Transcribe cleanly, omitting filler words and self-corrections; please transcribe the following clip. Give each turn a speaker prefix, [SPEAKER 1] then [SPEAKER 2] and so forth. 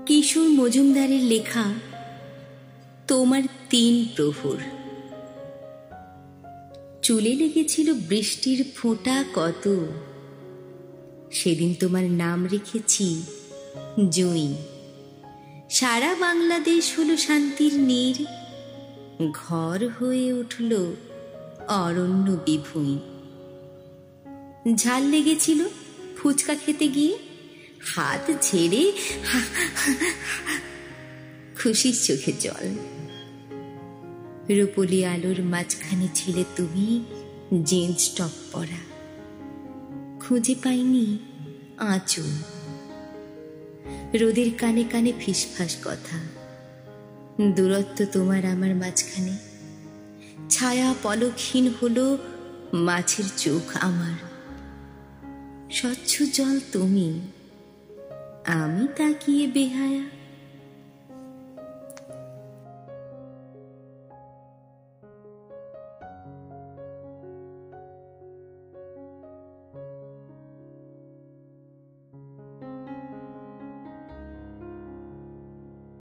[SPEAKER 1] কিশোর মজুমদারের লেখা তোমার ৩ প্রহর। চুলে লেগেছিল বৃষ্টির ফোঁটা কত, সেদিন তোমার নাম রেখেছি জুঁই। সারা বাংলাদেশ হলো শান্তির নীর, ঘর হয়ে উঠল অরণ্য বিভূমি। ঝাল লেগেছিল ফুচকা খেতে গিয়ে, হাত ঝেড়ে খুশির চোখে জল। রূপলি আলোর মাঝখানে ছিলে তুমি জিন্স টপ পরা, খুঁজে পাইনি আঁচল। রোদের কানে কানে ফিসফাস কথা, দূরত্ব তোমার আমার মাঝখানে। ছায়া পলকহীন হলো মাছের চোখ আমার, স্বচ্ছ জল তুমি, আমি তাকিয়ে বেহায়া।